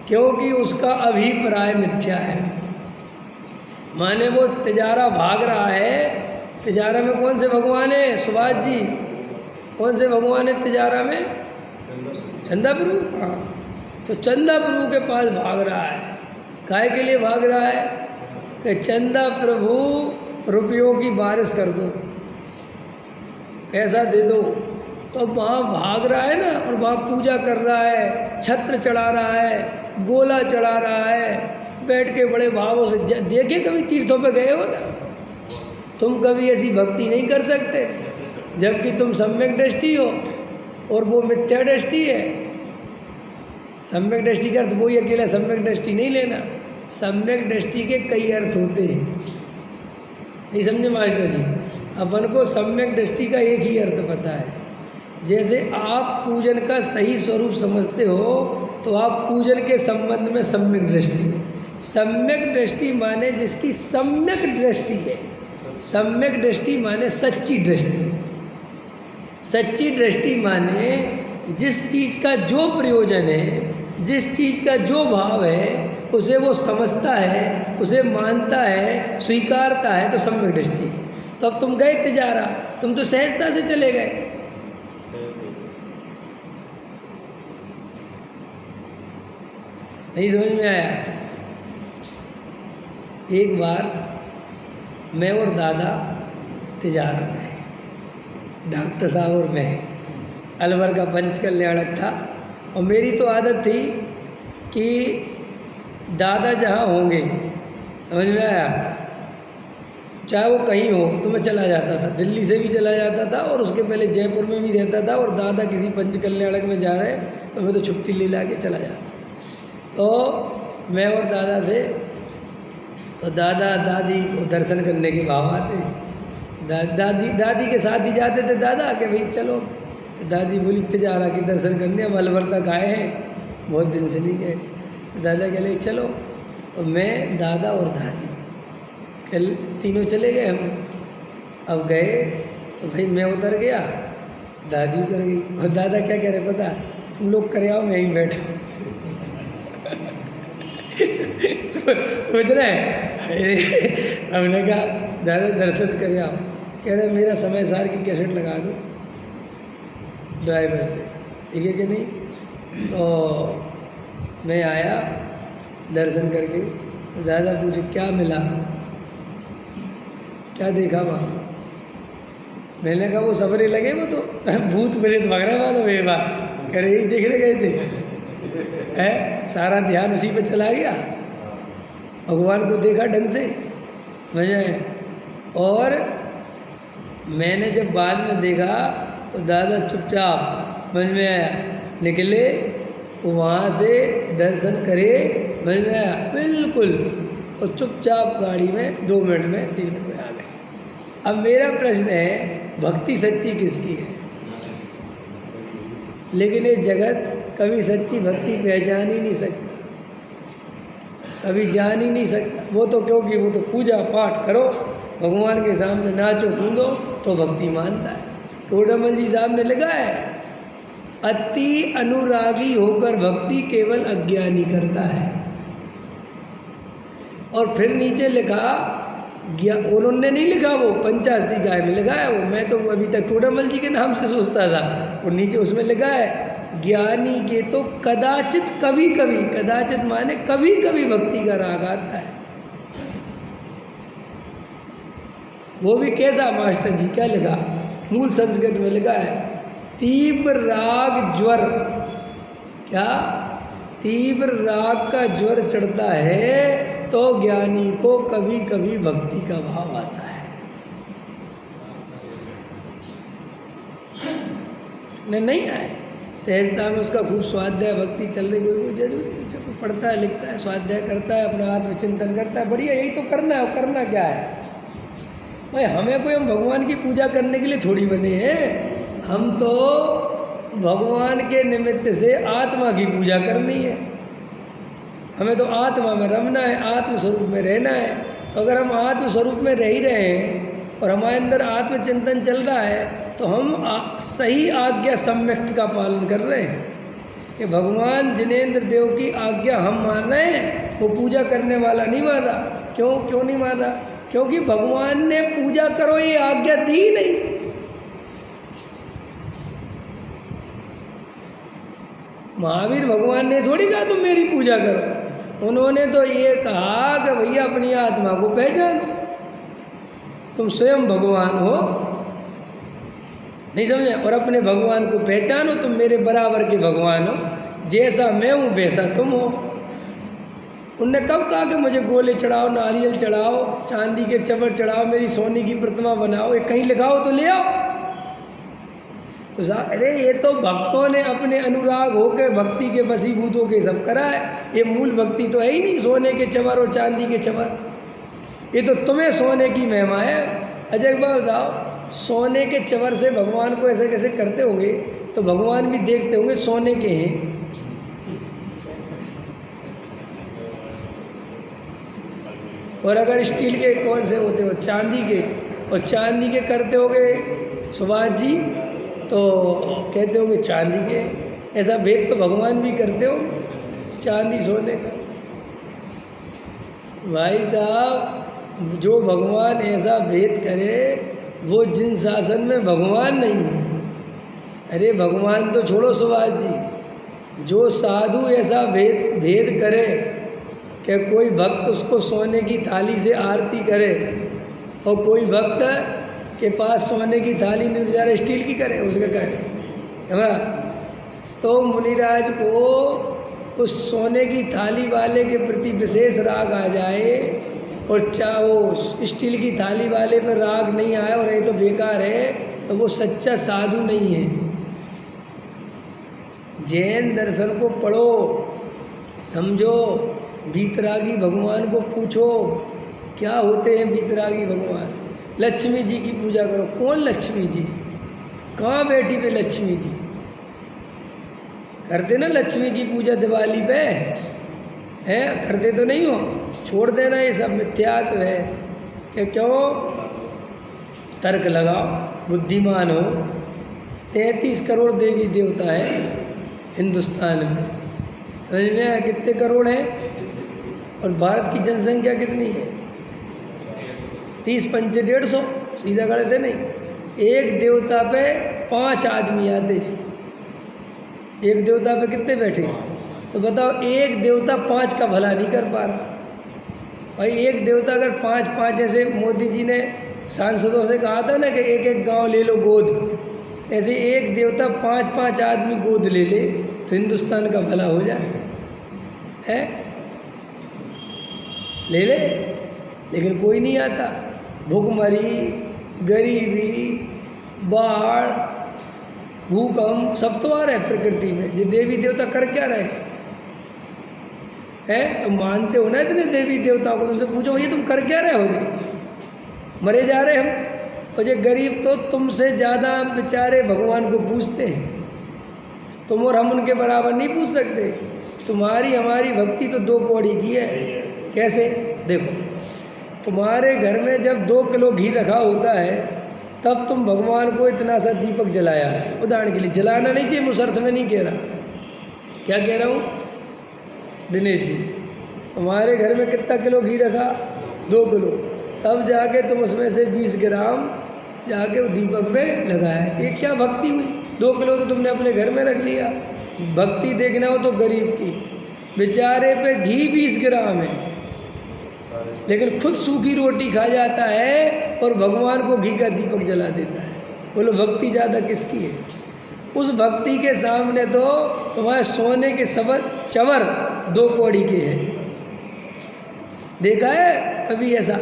क्योंकि उसका अभिप्राय मिथ्या है। माने वो तिजारा भाग रहा है, तिजारा में कौन से भगवान है? सुभाष जी, कौन से भगवान है तिजारा में? चंदा प्रभु। हाँ, तो चंदा प्रभु के पास भाग रहा है। काहे के लिए भाग रहा है? कि चंदा प्रभु रुपयों की बारिश कर दो, पैसा दे दो। तो अब वहाँ भाग रहा है ना, और वहाँ पूजा कर रहा है, छत्र चढ़ा रहा है, गोला चढ़ा रहा है, बैठ के बड़े भावों से। देखे कभी तीर्थों पे गए हो ना, तुम कभी ऐसी भक्ति नहीं कर सकते, जबकि तुम सम्यक दृष्टि हो और वो मिथ्या दृष्टि है। सम्यक दृष्टि का अर्थ वही अकेला सम्यक दृष्टि नहीं लेना, सम्यक दृष्टि के कई अर्थ होते हैं। नहीं समझे मास्टर जी? अपन को सम्यक दृष्टि का एक ही अर्थ पता है। जैसे आप पूजन का सही स्वरूप समझते हो तो आप पूजन के संबंध में सम्यक दृष्टि हो। सम्यक दृष्टि माने जिसकी सम्यक दृष्टि है। सम्यक दृष्टि माने सच्ची दृष्टि। सच्ची दृष्टि माने जिस चीज़ का जो प्रयोजन है, जिस चीज़ का जो भाव है, उसे वो समझता है, उसे मानता है, स्वीकारता है, तो सम्यक दृष्टि है। तो अब तुम गए तिजारा, तुम तो सहजता से चले गए। नहीं समझ में आया? एक बार मैं और दादा तिजारा गए, डॉक्टर साहब और मैं। अलवर का पंच कल्याणक था, और मेरी तो आदत थी कि दादा जहाँ होंगे, समझ में आया, चाहे वो कहीं हो तो मैं चला जाता था। दिल्ली से भी चला जाता था, और उसके पहले जयपुर में भी रहता था। और दादा किसी पंच कल्याणक में जा रहे तो मैं तो छुट्टी ले ला के चला जाता। तो मैं और दादा थे, तो दादा दादी को दर्शन करने के भाव आते। दादी के साथ ही जाते थे दादा के, भाई चलो। तो दादी बोली तिजारा के दर्शन करने, अब अलवर तक आए हैं, बहुत दिन से नहीं गए। तो दादा कह ले चलो। तो मैं, दादा और दादी कल तीनों चले गए हम। अब गए तो भाई मैं उतर गया, दादी उतर गई और दादा क्या कह रहे पता, तुम लोग करे आओ मैं यहीं बैठा सोच रहे हैं। हमने कहा दादा दर्शन करे आओ, कह रहे मेरा समय सार की कैसेट लगा दो ड्राइवर से, ठीक है कि नहीं। तो मैं आया दर्शन करके, तो दादा पूछे क्या मिला, क्या देखा वहाँ। मैंने कहा वो सबरे लगे, वो तो भूत प्रेत भाग रहे बात मेरे बात कह रहे यही देखने गए थे है, सारा ध्यान उसी पे चला गया, भगवान को देखा ढंग से, समझ आए। और मैंने जब बाद में देखा तो दादा चुपचाप, समझ में आया, निकले वहाँ से दर्शन करे, समझ में आया बिल्कुल, और चुपचाप गाड़ी में 2 मिनट में 3 मिनट में आ गए। अब मेरा प्रश्न है भक्ति सच्ची किसकी है? लेकिन ये जगत कभी सच्ची भक्ति पहचान ही नहीं सकता, कभी जान ही नहीं सकता। वो तो क्योंकि वो तो पूजा पाठ करो, भगवान के सामने नाचो कूदो तो भक्ति मानता है। टोडामल जी साहब ने लिखा है, अति अनुरागी होकर भक्ति केवल अज्ञानी करता है। और फिर नीचे लिखा, उन्होंने नहीं लिखा, वो पंचाशती गाय में लिखा है, वो मैं तो अभी तक टोडामल जी के नाम से सोचता था, और नीचे उसमें लिखा है ज्ञानी के तो कदाचित कभी कभी, कदाचित माने कभी कभी भक्ति का राग आता है। वो भी कैसा मास्टर जी, क्या लिखा, मूल संस्कृत में लिखा है, तीव्र राग ज्वर, क्या तीव्र राग का ज्वर चढ़ता है तो ज्ञानी को कभी कभी भक्ति का भाव आता है। नहीं आए सहजता में उसका खूब स्वाध्याय भक्ति चल रही, कोई जरूर जब पढ़ता है लिखता है स्वाध्याय करता है अपना आत्मचिंतन करता है, बढ़िया, यही तो करना है। करना क्या है भाई, हमें कोई, हम भगवान की पूजा करने के लिए थोड़ी बने हैं, हम तो भगवान के निमित्त से आत्मा की पूजा करनी है। हमें तो आत्मा में रमना है, आत्म स्वरूप में रहना है। तो अगर हम आत्म स्वरूप में रह ही रहे हैं और हमारे अंदर आत्मचिंतन चल रहा है तो हम सही आज्ञा सम्यक्त का पालन कर रहे हैं कि भगवान जिनेंद्र देव की आज्ञा हम मान रहे हैं, वो पूजा करने वाला नहीं मान रहा। क्यों नहीं मान रहा? क्योंकि भगवान ने पूजा करो ये आज्ञा दी ही नहीं। महावीर भगवान ने थोड़ी कहा तुम मेरी पूजा करो, उन्होंने तो ये कहा कि भैया अपनी आत्मा को पहचानो, तुम स्वयं भगवान हो, नहीं समझे, और अपने भगवान को पहचानो, तुम मेरे बराबर के भगवान हो, जैसा मैं हूँ वैसा तुम हो। उनने कब कहा कि मुझे गोले चढ़ाओ, नारियल चढ़ाओ, चांदी के चबर चढ़ाओ, मेरी सोने की प्रतिमा बनाओ, ये कहीं लिखाओ तो ले आओ। तो अरे ये तो भक्तों ने अपने अनुराग होकर भक्ति के वशीभूत होकर सब करा है, ये मूल भक्ति तो है ही नहीं सोने के चबर और चांदी के चबर, ये तो तुम्हें सोने की महिमा है। अजय एक बात बताओ, सोने के चबर से भगवान को ऐसे कैसे करते होंगे तो भगवान भी देखते होंगे सोने के हैं। और अगर स्टील के कौन से होते हो, चांदी के, और चांदी के करते होंगे सुभाष जी तो कहते होंगे चांदी के। ऐसा भेद तो भगवान भी करते होंगे, चांदी सोने का। भाई साहब, जो भगवान ऐसा भेद करे वो जिन शासन में भगवान नहीं है। अरे भगवान तो छोड़ो सुभाष जी, जो साधु ऐसा भेद करे कि कोई भक्त उसको सोने की थाली से आरती करे और कोई भक्त के पास सोने की थाली नहीं, बेचारा स्टील की करे, उसका करे, है ना। तो मुनिराज को उस सोने की थाली वाले के प्रति विशेष राग आ जाए और चाहे वो स्टील की थाली वाले पर राग नहीं आए और ये तो बेकार है, तो वो सच्चा साधु नहीं है। जैन दर्शन को पढ़ो, समझो, वीतरागी भगवान को पूछो क्या होते हैं वीतरागी भगवान। लक्ष्मी जी की पूजा करो, कौन लक्ष्मी जी, कहाँ बैठी पे लक्ष्मी जी? करते ना लक्ष्मी की पूजा दिवाली पे, है करते तो नहीं हो, छोड़ देना, ये सब मिथ्यात्व है। कि क्यों? तर्क लगाओ, बुद्धिमान हो, 33 करोड़ देवी देवता हैं हिंदुस्तान में। समझ में आया? कितने करोड़ हैं? और भारत की जनसंख्या कितनी है? 30 पंचे 150, सीधा गलत है नहीं। एक देवता पे 5 आदमी आते हैं। एक देवता पे कितने बैठे? तो बताओ, एक देवता 5 का भला नहीं कर पा रहा। भाई एक देवता अगर 5-5, जैसे मोदी जी ने सांसदों से कहा था ना कि एक एक गांव ले लो गोद, ऐसे एक देवता 5-5 आदमी गोद ले ले तो हिंदुस्तान का भला हो जाए। है? ले ले, लेकिन कोई नहीं आता। भूखमरी, गरीबी, बाढ़, भूकंप सब तो आ रहे हैं प्रकृति में। ये देवी देवता कर क्या रहे हैं? तुम मानते हो ना इतने देवी देवताओं को, तुमसे पूछो भैया तुम कर क्या रहे हो? जी मरे जा रहे हम। और ये गरीब तो तुमसे ज़्यादा बेचारे भगवान को पूछते हैं। तुम और हम उनके बराबर नहीं पूछ सकते। तुम्हारी हमारी भक्ति तो 2 कौड़ी की है। कैसे? देखो, तुम्हारे घर में जब 2 किलो घी रखा होता है तब तुम भगवान को इतना सा दीपक जलाया है। उदाहरण के लिए, जलाना नहीं चाहिए, मुझ अर्थ में नहीं कह रहा। क्या कह रहा हूँ दिनेश जी? तुम्हारे घर में कितना किलो घी रखा? 2 किलो। तब जाके तुम उसमें से 20 ग्राम जाके वो दीपक में लगाया। ये क्या भक्ति हुई? 2 किलो तो तुमने अपने घर में रख लिया। भक्ति देखना हो तो गरीब की, बेचारे पे घी 20 ग्राम है लेकिन खुद सूखी रोटी खा जाता है और भगवान को घी का दीपक जला देता है। बोलो भक्ति ज़्यादा किसकी है? उस भक्ति के सामने तो तुम्हारे सोने के चवर 2 कौड़ी के हैं। देखा है कभी ऐसा?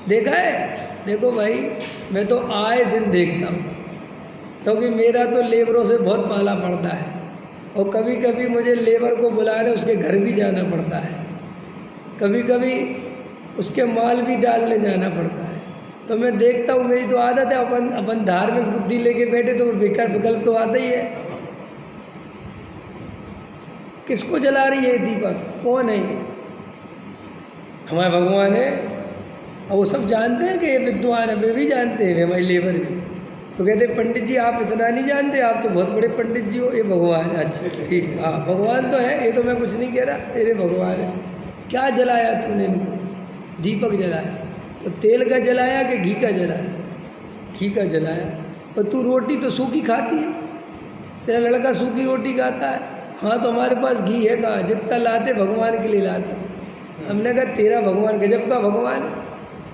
देखा है? देखो भाई, मैं तो आए दिन देखता हूँ, क्योंकि मेरा तो लेबरों से बहुत पाला पड़ता है और कभी कभी मुझे लेबर को बुलाने उसके घर भी जाना पड़ता है। कभी कभी उसके माल भी डालने जाना पड़ता है। तो मैं देखता हूँ, मेरी तो आदत है, अपन धार्मिक बुद्धि लेके बैठे तो विकल्प तो आता ही है। किसको जला रही है दीपक? कौन है ये? हमारे भगवान है। और वो सब जानते हैं कि ये विद्वान है, वे भी जानते हैं, हमारी लेबर भी। तो कहते पंडित जी आप इतना नहीं जानते, आप तो बहुत बड़े पंडित जी हो। ये भगवान है। अच्छा ठीक है, हाँ भगवान तो है, ये तो मैं कुछ नहीं कह रहा, तेरे भगवान है। क्या जलाया तूने? दीपक जलाया। तो तेल का जलाया कि घी का जलाया? घी का जलाया। और तू रोटी तो सूखी खाती है, तेरा लड़का सूखी रोटी खाता है। हाँ तो हमारे पास घी है कहाँ? जितना लाते भगवान के लिए लाते। हमने कहा तेरा भगवान गजब का भगवान है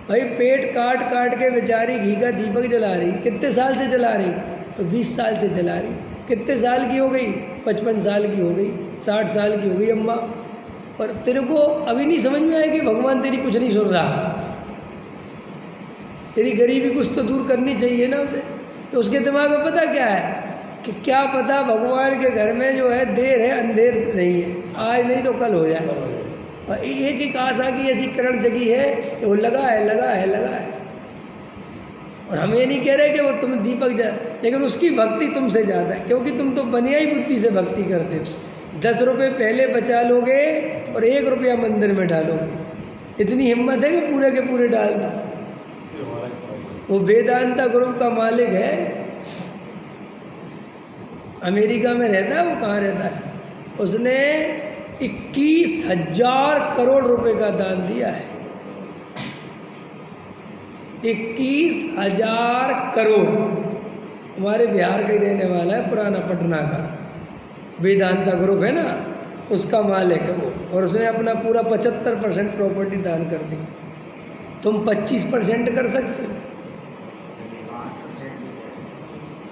भाई। पेट काट काट के बेचारी घी का दीपक जला रही। कितने साल से जला रही? तो 20 साल से जला रही। कितने साल की हो गई? 55 साल की हो गई, 60 साल की हो गई अम्मा। और तेरे को अभी नहीं समझ में आया कि भगवान तेरी कुछ नहीं सुन रहा? तेरी गरीबी कुछ तो दूर करनी चाहिए ना उसे। तो उसके दिमाग में पता क्या है कि क्या पता भगवान के घर में जो है देर है अंधेर नहीं है, आज नहीं तो कल हो जाए। और एक एक आशा की ऐसी किरण जगी है कि वो लगा है लगा है लगा है। और हम ये नहीं कह रहे कि वो तुम दीपक जा, लेकिन उसकी भक्ति तुमसे ज़्यादा है, क्योंकि तुम तो बनियाई बुद्धि से भक्ति करते हो। 10 रुपये पहले बचा लोगे और 1 रुपया मंदिर में डालोगे। इतनी हिम्मत है कि पूरे के पूरे डाल दो। वो वेदांता ग्रुप का मालिक है, अमेरिका में रहता है। वो कहाँ रहता है? उसने 21,000 करोड़ रुपए का दान दिया है। 21,000 करोड़। हमारे बिहार का ही रहने वाला है, पुराना पटना का। वेदांता ग्रुप है ना, उसका मालिक है वो। और उसने अपना पूरा 75% प्रॉपर्टी दान कर दी। तुम 25% कर सकते हो?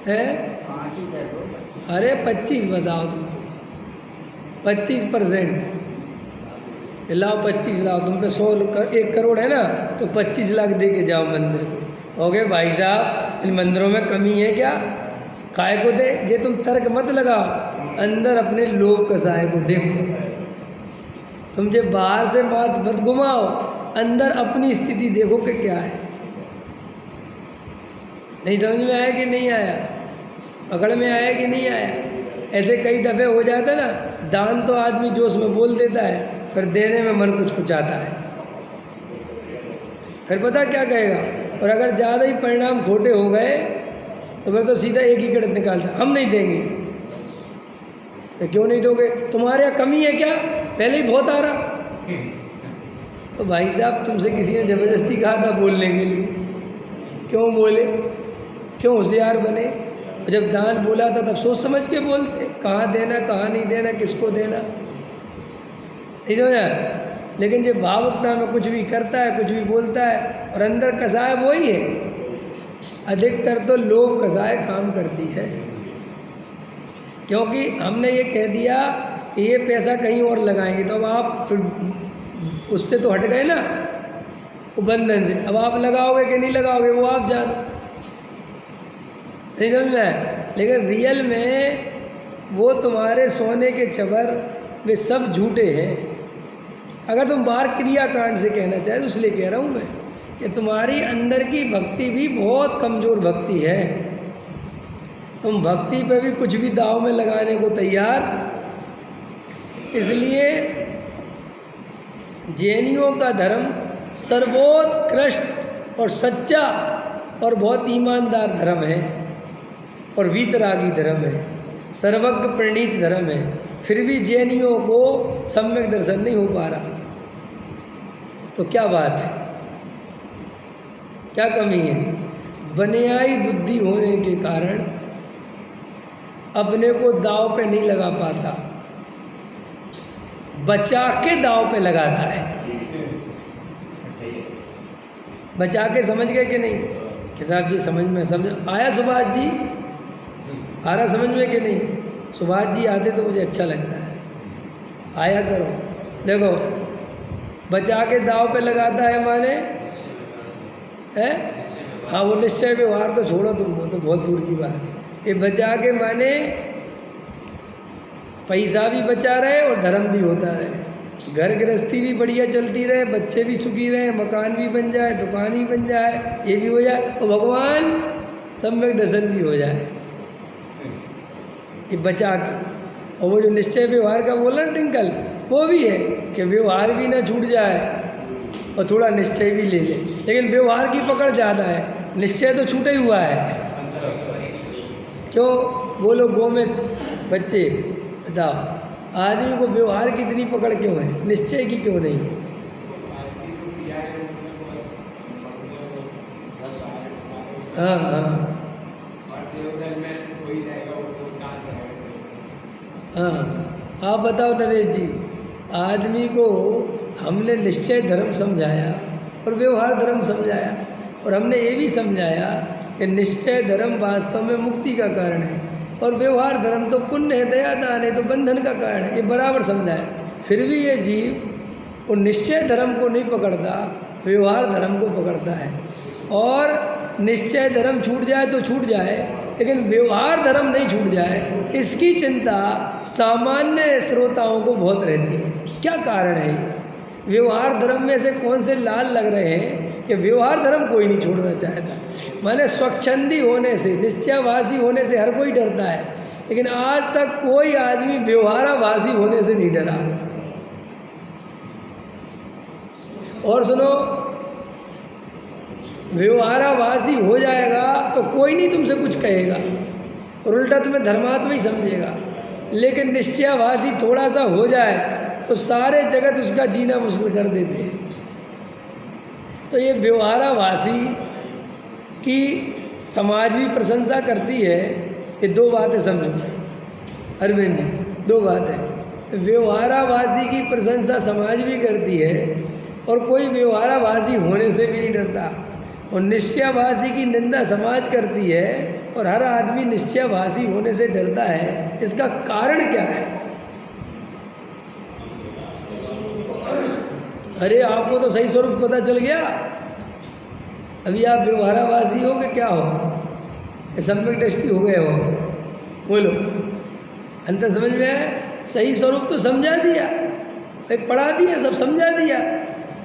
है 5 ही कर दो। 25। अरे 25 बताओ तुम। 25% लाओ, 25 लाओ। तुम पे 1 करोड़ है ना, तो 25 लाख दे के जाओ मंदिर को। हो गए भाई साहब। इन मंदिरों में कमी है क्या? काय को दे? ये तुम तर्क मत लगाओ, अंदर अपने लोभ कसाय को देखो। तुम जो बाहर से मत घुमाओ, अंदर अपनी स्थिति देखो कि क्या है। नहीं समझ में आया कि नहीं आया? पकड़ में आया कि नहीं आया? ऐसे कई दफ़े हो जाता ना, दान तो आदमी जोश में बोल देता है, फिर देने में मन कुछ आता है। फिर पता क्या कहेगा? और अगर ज़्यादा ही परिणाम खोटे हो गए तो फिर तो सीधा एक ही गणित निकालता, हम नहीं देंगे। तो क्यों नहीं दोगे? तुम्हारे यहाँ कमी है क्या? पहले ही बहुत आ रहा। तो भाई साहब तुमसे किसी ने ज़बरदस्ती कहा था बोलने के लिए, क्यों बोले? क्यों होशियार बने? और जब दान बोला था तब सोच समझ के बोलते, कहाँ देना कहाँ नहीं देना, किसको देना, नहीं समझा? लेकिन जब भावुकता में कुछ भी करता है, कुछ भी बोलता है और अंदर कसाय वही है। अधिकतर तो लोभ कसाय काम करती है, क्योंकि हमने ये कह दिया कि ये पैसा कहीं और लगाएंगे, तो अब आप फिर उससे तो हट गए ना, वो बंधन से। अब आप लगाओगे कि नहीं लगाओगे वो आप जानो, नहीं समझ में आया? लेकिन रियल में वो तुम्हारे सोने के चबर वे सब झूठे हैं। अगर तुम बाहर क्रियाकांड से कहना चाहे तो इसलिए कह रहा हूँ मैं कि तुम्हारी अंदर की भक्ति भी बहुत कमज़ोर भक्ति है। तुम भक्ति पे भी कुछ भी दाव में लगाने को तैयार। इसलिए जैनियों का धर्म सर्वोत्कृष्ट और सच्चा और बहुत ईमानदार धर्म है और वीतरागी धर्म है, सर्वज्ञ प्रणीत धर्म है। फिर भी जैनियों को सम्यक दर्शन नहीं हो पा रहा। तो क्या बात है, क्या कमी है? बनियाई बुद्धि होने के कारण अपने को दाव पे नहीं लगा पाता, बचा के दाव पे लगाता है। बचा के समझ गए कि नहीं? कि साहब जी समझ में समझ आया? सुभाष जी आ रहा समझ में कि नहीं? सुभाष जी आते तो मुझे अच्छा लगता है, आया करो। देखो बचा के दाव पे लगाता है माने है, हाँ वो निश्चय व्यवहार तो छोड़ो तुम, वो तो बहुत दूर की बात है। ये बचा के माने पैसा भी बचा रहे और धर्म भी होता रहे, घर गृहस्थी भी बढ़िया चलती रहे, बच्चे भी सुखी रहे, मकान भी बन जाए, दुकान भी बन जाए, ये भी हो जाए और भगवान सम्यक दर्शन भी हो जाए, ये बचा के। और वो जो निश्चय व्यवहार का बोला टिंकल, वो भी है कि व्यवहार भी ना छूट जाए और थोड़ा निश्चय भी ले ले। लेकिन व्यवहार की पकड़ ज़्यादा है, निश्चय तो छूटा ही हुआ है। क्यों बोलो गो में बच्चे, बताओ आदमी को व्यवहार की इतनी पकड़ क्यों है, निश्चय की क्यों नहीं है? हाँ हाँ हाँ, आप बताओ नरेश जी, आदमी को हमने निश्चय धर्म समझाया और व्यवहार धर्म समझाया, और हमने ये भी समझाया कि निश्चय धर्म वास्तव में मुक्ति का कारण है और व्यवहार धर्म तो पुण्य है, दया दान है, तो बंधन का कारण है। ये बराबर समझाया। फिर भी ये जीव वो निश्चय धर्म को नहीं पकड़ता, व्यवहार धर्म को पकड़ता है। और निश्चय धर्म छूट जाए तो छूट जाए, लेकिन व्यवहार धर्म नहीं छूट जाए, इसकी चिंता सामान्य श्रोताओं को बहुत रहती है। क्या कारण है ये? व्यवहार धर्म में से कौन से लाल लग रहे हैं कि व्यवहार धर्म कोई नहीं छोड़ना चाहता। माने स्वच्छंदी होने से, निश्चयवासी होने से हर कोई डरता है, लेकिन आज तक कोई आदमी व्यवहाराभासी होने से नहीं डरा। और सुनो, व्यवहाराभासी हो जाएगा तो कोई नहीं तुमसे कुछ कहेगा और उल्टा तुम्हें धर्मात्मा ही समझेगा। लेकिन निश्चयवासी थोड़ा सा हो जाए तो सारे जगत उसका जीना मुश्किल कर देते हैं। तो ये व्यवहाराभासी की समाज भी प्रशंसा करती है। ये दो बातें समझो अरविंद जी, दो बातें। व्यवहाराभासी की प्रशंसा समाज भी करती है और कोई व्यवहाराभासी होने से भी नहीं डरता, और निश्चयभासी की निंदा समाज करती है और हर आदमी निश्चयभासी होने से डरता है। इसका कारण क्या है? अरे आपको तो सही स्वरूप पता चल गया। अभी आप व्यवहाराभासी हो कि क्या हो, सम्यक दृष्टि हो गए हो? बोलो, अंतर समझ में आया? सही स्वरूप तो समझा दिया, भाई पढ़ा दिया, सब समझा दिया,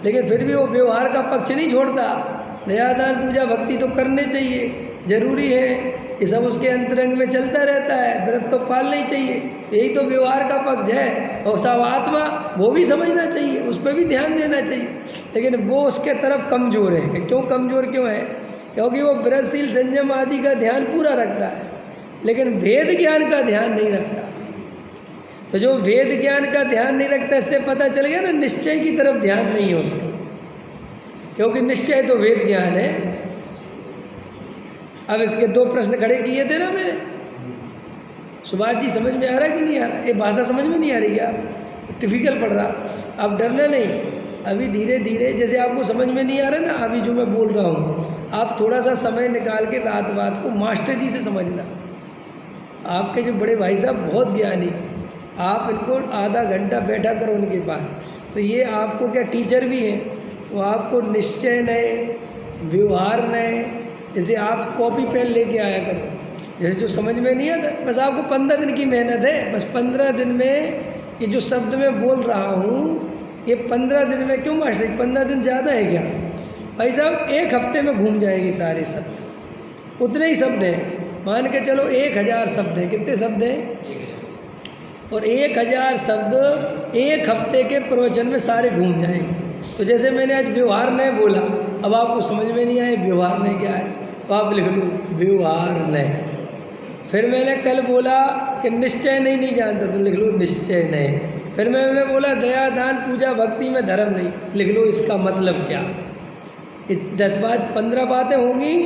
लेकिन फिर भी वो व्यवहार का पक्ष नहीं छोड़ता। दया दान पूजा भक्ति तो करने चाहिए, जरूरी है, ये सब उसके अंतरंग में चलता रहता है, व्रत तो पालना ही चाहिए। यही तो व्यवहार का पक्ष है। और सब आत्मा वो भी समझना चाहिए, उस पर भी ध्यान देना चाहिए, लेकिन वो उसके तरफ कमज़ोर है। क्यों कमज़ोर क्यों है? क्योंकि वो ब्रजशील संयम आदि का ध्यान पूरा रखता है, लेकिन वेद ज्ञान का ध्यान नहीं रखता। तो जो वेद ज्ञान का ध्यान नहीं रखता, इससे पता चल गया ना निश्चय की तरफ ध्यान नहीं है उसका, क्योंकि निश्चय तो वेद ज्ञान है। अब इसके दो प्रश्न खड़े किए थे ना मैंने, सुभाष जी समझ में आ रहा कि नहीं आ रहा? ये भाषा समझ में नहीं आ रही क्या? टिपिकल पड़ रहा? अब डरना नहीं, अभी धीरे धीरे जैसे आपको समझ में नहीं आ रहा ना अभी जो मैं बोल रहा हूँ, आप थोड़ा सा समय निकाल के रात को मास्टर जी से समझना। आपके जो बड़े भाई साहब बहुत ज्ञानी हैं, आप इनको आधा घंटा बैठा करो उनके पास, तो ये आपको क्या टीचर भी हैं, तो आपको निश्चय नए, व्यवहार नए, जैसे आप कॉपी पेन लेके आया करो, जैसे जो समझ में नहीं आता, बस आपको 15 दिन की मेहनत है, बस 15 दिन में ये जो शब्द मैं बोल रहा हूँ ये 15 दिन में, क्यों मास्टर 15 दिन ज़्यादा है क्या? भाई साहब 1 हफ्ते में घूम जाएंगे सारे शब्द, उतने ही शब्द हैं, मान के चलो 1000 शब्द हैं। कितने शब्द हैं? और 1000 शब्द 1 हफ्ते के प्रवचन में सारे घूम जाएंगे। तो जैसे मैंने आज व्यवहार नय बोला, अब आपको समझ में नहीं आए व्यवहार नय क्या है, तो आप लिख लो व्यवहार नय। फिर मैंने कल बोला कि निश्चय नहीं जानता, तो लिख लो निश्चय नय। फिर मैंने बोला दया दान पूजा भक्ति में धर्म नहीं, लिख लो इसका मतलब क्या। 15 बातें होंगी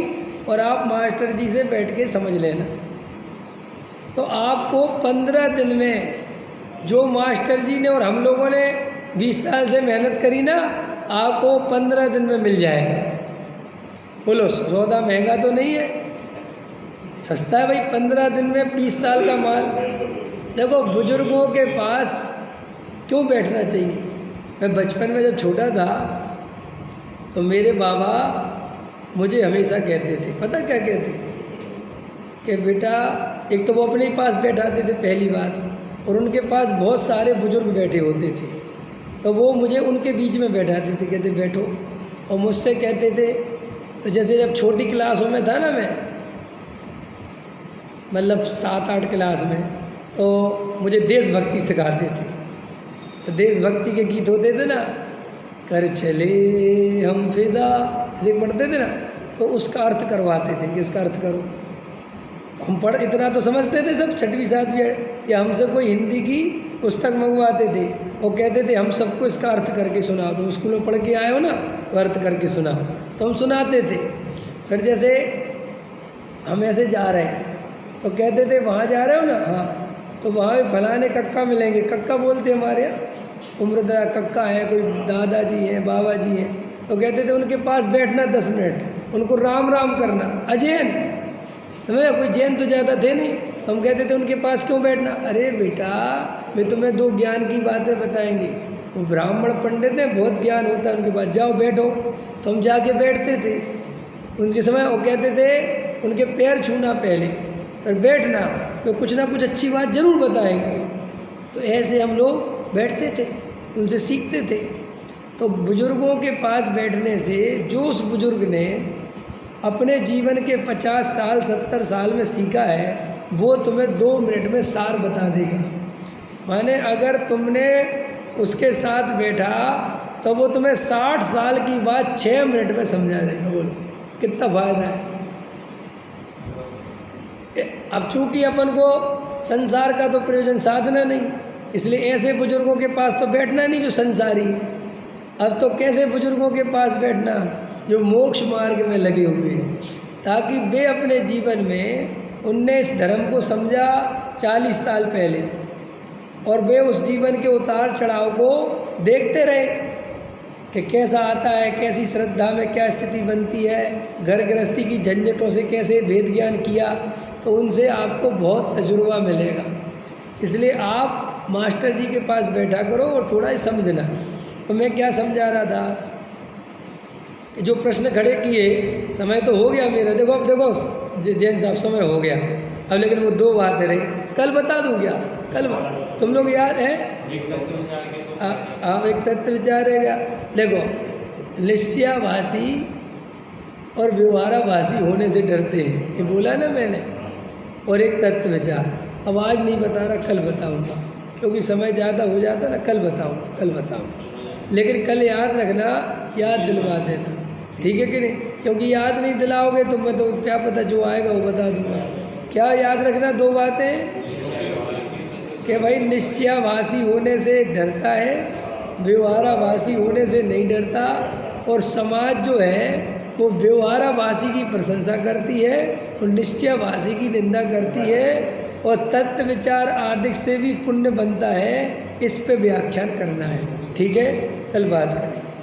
और आप मास्टर जी से बैठ के समझ लेना। तो आपको 15 दिन में जो मास्टर जी ने और हम लोगों ने 20 साल से मेहनत करी ना, आपको 15 दिन में मिल जाएगा। बोलो सौदा महंगा तो नहीं है, सस्ता है भाई। 15 दिन में 20 साल का माल। देखो बुजुर्गों के पास क्यों बैठना चाहिए। मैं बचपन में जब छोटा था तो मेरे बाबा मुझे हमेशा कहते थे, पता क्या कहते थे, कि बेटा, एक तो वो अपने ही पास बैठाते थे पहली बात, और उनके पास बहुत सारे बुजुर्ग बैठे होते थे, तो वो मुझे उनके बीच में बैठाते थे, कहते बैठो। और मुझसे कहते थे, तो जैसे जब छोटी क्लासों में था ना मैं, मतलब 7-8 क्लास में, तो मुझे देशभक्ति सिखाते थे। तो देशभक्ति के गीत होते थे ना, कर चले हम फिदा, ऐसे पढ़ते थे ना, तो उसका अर्थ करवाते थे कि इसका अर्थ करो। तो हम पढ़ इतना तो समझते थे सब, 6वीं 7वीं, या हमसे कोई हिंदी की पुस्तक मंगवाते थे, वो कहते थे हम सबको इसका अर्थ करके सुनाओ। तुम स्कूल में पढ़ के आए हो ना, तो अर्थ करके सुनाओ, तो हम सुनाते थे। फिर जैसे हम ऐसे जा रहे हैं तो कहते थे वहाँ जा रहे हो ना, हाँ, तो वहाँ भी फलाने कक्का मिलेंगे। कक्का बोलते हमारे यहाँ उम्रदराज कक्का है, कोई दादाजी हैं, बाबा जी हैं, तो कहते थे उनके पास बैठना 10 मिनट, उनको राम राम करना। अजैन समझे, कोई जैन तो ज़्यादा थे नहीं, तो हम कहते थे उनके पास क्यों बैठना। अरे बेटा, मैं तुम्हें 2 ज्ञान की बातें बताएंगे, वो ब्राह्मण पंडित हैं, बहुत ज्ञान होता है उनके पास, जाओ बैठो। तो हम जाके बैठते थे उनके समय। वो कहते थे उनके पैर छूना पहले, फिर बैठना, तो कुछ ना कुछ अच्छी बात ज़रूर बताएंगे। तो ऐसे हम लोग बैठते थे, उनसे सीखते थे। तो बुज़ुर्गों के पास बैठने से जो उस बुज़ुर्ग ने अपने जीवन के 50 साल 70 साल में सीखा है, वो तुम्हें 2 मिनट में सार बता देगा। माने अगर तुमने उसके साथ बैठा तो वो तुम्हें 60 साल की बात 6 मिनट में समझा देगा। बोलो कितना फ़ायदा है। अब चूँकि अपन को संसार का तो प्रयोजन साधना नहीं, इसलिए ऐसे बुजुर्गों के पास तो बैठना नहीं जो संसारी है। अब तो कैसे बुजुर्गों के पास बैठना जो मोक्ष मार्ग में लगे हुए हैं, ताकि वे अपने जीवन में उनने इस धर्म को समझा 40 साल पहले, और वे उस जीवन के उतार चढ़ाव को देखते रहे कि कैसा आता है, कैसी श्रद्धा में क्या स्थिति बनती है, घर गृहस्थी की झंझटों से कैसे भेद ज्ञान किया, तो उनसे आपको बहुत तजुर्बा मिलेगा। इसलिए आप मास्टर जी के पास बैठा करो और थोड़ा ही समझना। तो मैं क्या समझा रहा था कि जो प्रश्न खड़े किए, समय तो हो गया मेरा, देखो अब देखो जैन साहब समय हो गया अब, लेकिन वो 2 बातें रही, कल बता दूँ क्या? कल तुम लोग याद है एक तत्व विचार रहेगा। देखो निश्चयाभासी और व्यवहाराभासी होने से डरते हैं, ये बोला ना मैंने, और एक तत्व विचार। अब आज नहीं बता रहा, कल बताऊंगा, क्योंकि समय ज़्यादा हो जाता ना, कल बताऊंगा। लेकिन कल याद रखना, याद दिलवा देना, ठीक है कि नहीं? क्योंकि याद नहीं दिलाओगे तो मैं तो क्या पता जो आएगा वो बता दूंगा। क्या याद रखना 2 बातें कि भाई निश्चयाभासी होने से डरता है, व्यवहाराभासी होने से नहीं डरता, और समाज जो है वो व्यवहाराभासी की प्रशंसा करती है और निश्चयाभासी की निंदा करती है, और तत्व विचार आदि से भी पुण्य बनता है। इस पे व्याख्यान करना है, ठीक है, कल बात करेंगे।